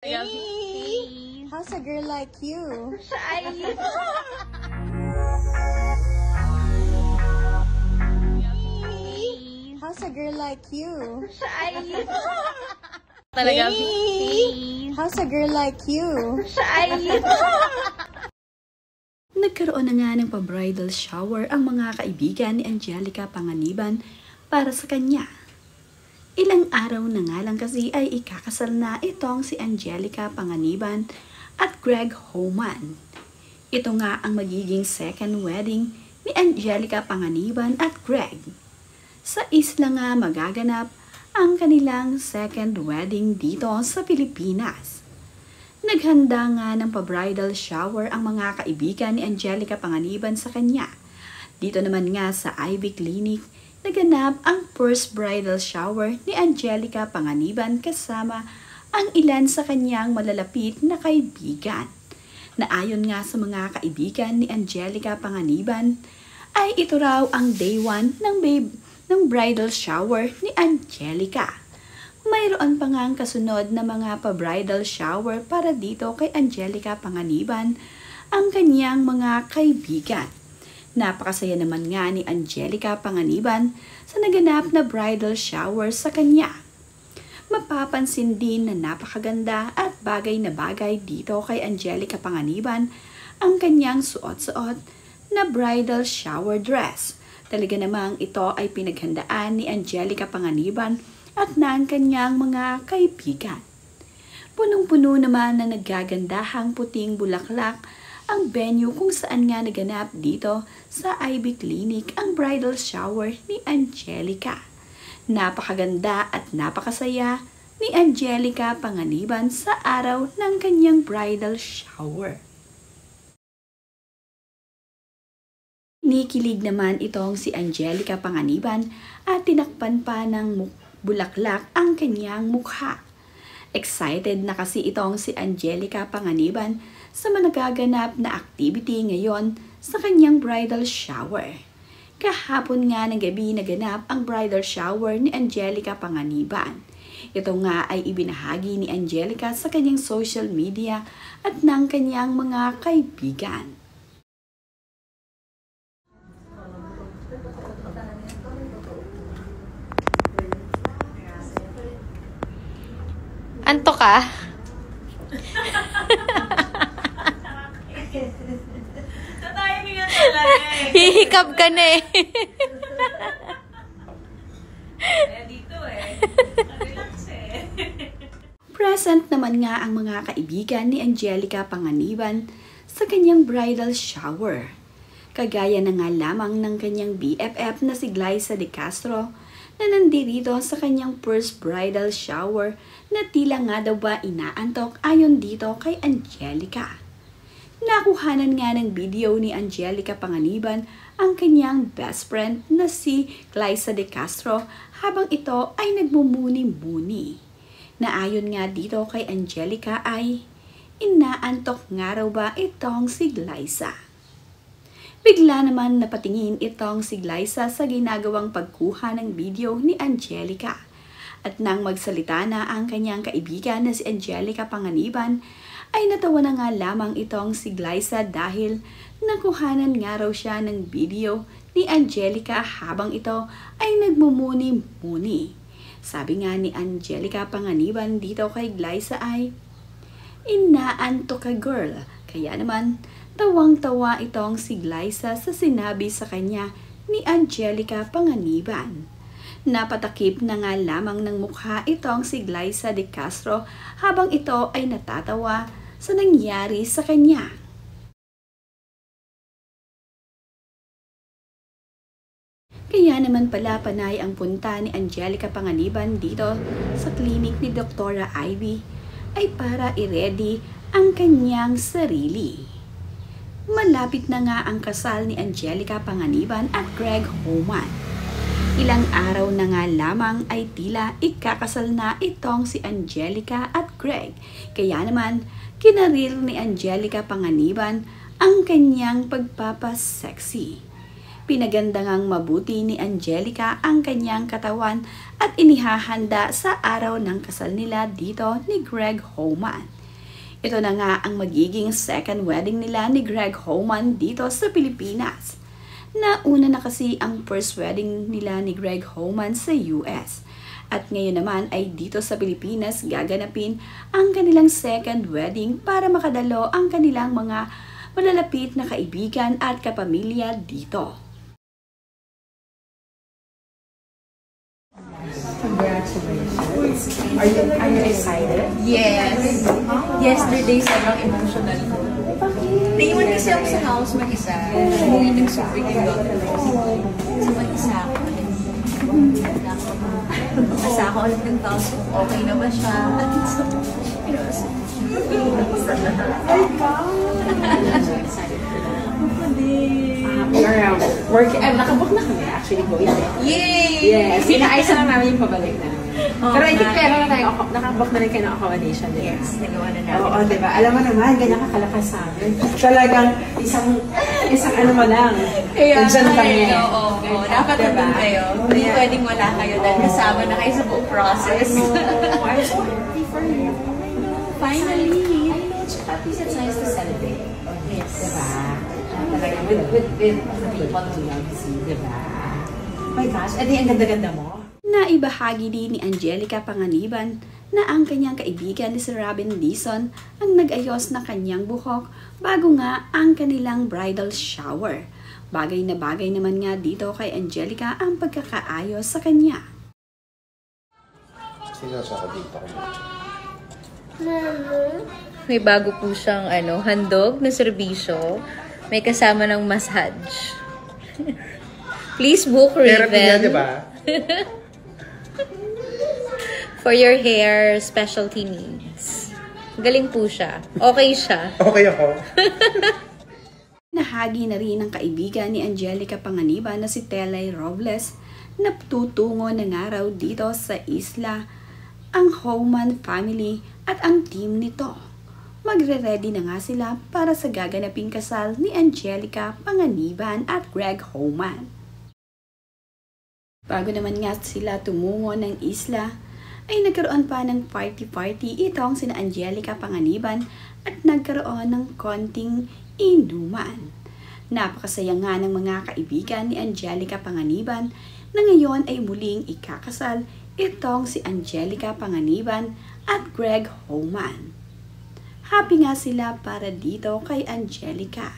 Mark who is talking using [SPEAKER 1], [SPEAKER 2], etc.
[SPEAKER 1] Hey, how's a girl like you?
[SPEAKER 2] Shy.
[SPEAKER 1] How's a girl like you?
[SPEAKER 2] Shy.
[SPEAKER 1] Talaga. Hey, how's a girl like you?
[SPEAKER 2] Shy.
[SPEAKER 3] Nagkaroon na nga ng pa-bridal shower ang mga kaibigan ni Angelica Panganiban para sa kanya. Ilang araw na nga lang kasi ay ikakasal na itong si Angelica Panganiban at Greg Homan. Ito nga ang magiging second wedding ni Angelica Panganiban at Greg. Sa isla nga magaganap ang kanilang second wedding dito sa Pilipinas. Naghanda nga ng pa-bridal shower ang mga kaibigan ni Angelica Panganiban sa kanya. Dito naman nga sa Ivy Clinic, naganap ang first bridal shower ni Angelica Panganiban kasama ang ilan sa kanyang malalapit na kaibigan. Na ayon nga sa mga kaibigan ni Angelica Panganiban, ay ito raw ang day 1 ng bridal shower ni Angelica. Mayroon pa nga ang kasunod na mga pa-bridal shower para dito kay Angelica Panganiban ang kanyang mga kaibigan. Napakasaya naman nga ni Angelica Panganiban sa naganap na bridal shower sa kanya. Mapapansin din na napakaganda at bagay na bagay dito kay Angelica Panganiban ang kanyang suot-suot na bridal shower dress. Talaga namang ito ay pinaghandaan ni Angelica Panganiban at ng kanyang mga kaibigan. Punong-puno naman na naggagandahang puting bulaklak ang venue kung saan nga naganap dito sa Ivy Clinic ang bridal shower ni Angelica. Napakaganda at napakasaya ni Angelica Panganiban sa araw ng kanyang bridal shower. Nikilig naman itong si Angelica Panganiban at tinakpan pa ng bulaklak ang kanyang mukha. Excited na kasi itong si Angelica Panganiban sa managaganap na activity ngayon sa kanyang bridal shower. Kahapon nga ng gabi naganap ang bridal shower ni Angelica Panganiban. Ito nga ay ibinahagi ni Angelica sa kanyang social media at ng kanyang mga kaibigan.
[SPEAKER 2] Anto ka?
[SPEAKER 4] Tatayang nga talaga eh.
[SPEAKER 2] Hihikab ka na eh.
[SPEAKER 4] Kaya dito eh. Relax eh.
[SPEAKER 3] Present naman nga ang mga kaibigan ni Angelica Panganiban sa kanyang bridal shower. Kagaya na nga lamang ng kanyang BFF na si Glyza De Castro na nandirito sa kanyang first bridal shower na tila nga daw ba inaantok ayon dito kay Angelica. Nakuhanan nga ng video ni Angelica Panganiban ang kanyang best friend na si Glyza De Castro habang ito ay nagmumuni-muni. Na ayon nga dito kay Angelica ay inaantok nga raw ba itong si Glyza. Bigla naman napatingin itong si Glyza sa ginagawang pagkuha ng video ni Angelica. At nang magsalita na ang kanyang kaibigan na si Angelica Panganiban, ay natawa na nga lamang itong si Glyza dahil nakuhanan nga raw siya ng video ni Angelica habang ito ay nagmumuni-muni. Sabi nga ni Angelica Panganiban dito kay Glyza ay, "Inaantok ka girl." Kaya naman, tawang-tawa itong si Glyza sa sinabi sa kanya ni Angelica Panganiban. Napatakip na nga lamang ng mukha itong si Glyza De Castro habang ito ay natatawa sa nangyari sa kanya. Kaya naman pala panay ang punta ni Angelica Panganiban dito sa klinik ni Dr. Ivy ay para i-ready ang kanyang sarili. Malapit na nga ang kasal ni Angelica Panganiban at Greg Homan. Ilang araw na nga lamang ay tila ikakasal na itong si Angelica at Greg. Kaya naman, kinarir ni Angelica Panganiban ang kanyang pagpapasexy. Pinaganda ngang mabuti ni Angelica ang kanyang katawan at inihahanda sa araw ng kasal nila dito ni Greg Homan. Ito na nga ang magiging second wedding nila ni Greg Homan dito sa Pilipinas. Nauna na kasi ang first wedding nila ni Greg Homan sa US. At ngayon naman ay dito sa Pilipinas gaganapin ang kanilang second wedding para makadalo ang kanilang mga malalapit na kaibigan at kapamilya dito.
[SPEAKER 2] Congratulations. Are you excited?
[SPEAKER 5] Yes. Yesterday, sobrang emotional ko. Naiwan kasi ako sa house mag-isa. Umuwi ng subig yung daughter ko. So, mag-isa ako. Nasa ako ulit ng house kung okay na ba siya. So, you know, so,
[SPEAKER 2] Nakabook na kami actually going there.
[SPEAKER 5] yay!
[SPEAKER 2] Yes, inaayos na lang namin yung pabalik na. Pero I think meron na tayo, nakabook na rin kayo ng accommodation.
[SPEAKER 5] Yes, nagawa na namin.
[SPEAKER 2] Oo, diba? Alam mo naman, ganyan kakalakas sa amin. Talagang isang ano mo lang.
[SPEAKER 5] Kaya
[SPEAKER 2] Diyan kami.
[SPEAKER 5] Oo, dapat nandun kayo. Hindi pwedeng wala kayo dahil kasama na kayo sa buong process.
[SPEAKER 2] I'm so happy for you.
[SPEAKER 5] Finally!
[SPEAKER 2] At least it's nice to celebrate. Yes. Diba? Talagang with the people who love you, diba? Oh my gosh, edi ang ganda-ganda mo.
[SPEAKER 3] Naibahagi din ni Angelica Panganiban na ang kanyang kaibigan ni si Robin Dizon ang nag-ayos na kanyang buhok bago nga ang kanilang bridal shower. Bagay na bagay naman nga dito kay Angelica ang pagkakaayos sa kanya.
[SPEAKER 6] Sino sa dito?
[SPEAKER 7] May bago po siyang handog na serbisyo. May kasama ng massage. Please book
[SPEAKER 6] Therapy niya,
[SPEAKER 7] Raven
[SPEAKER 6] diba?
[SPEAKER 7] for your hair specialty needs. Galing po siya. Okay siya.
[SPEAKER 6] Okay ako.
[SPEAKER 3] Nahagi na rin ng kaibigan ni Angelica Panganiban na si Telay Robles na tutungo ng araw dito sa isla ang Homan family at ang team nito. Magre-ready na nga sila para sa gaganaping kasal ni Angelica Panganiban at Greg Homan. Bago naman nga sila tumungo ng isla, ay nagkaroon pa ng party-party itong sina Angelica Panganiban at nagkaroon ng konting inuman. Napakasaya nga ng mga kaibigan ni Angelica Panganiban na ngayon ay muling ikakasal itong si Angelica Panganiban at Greg Homan. Happy nga sila para dito kay Angelica.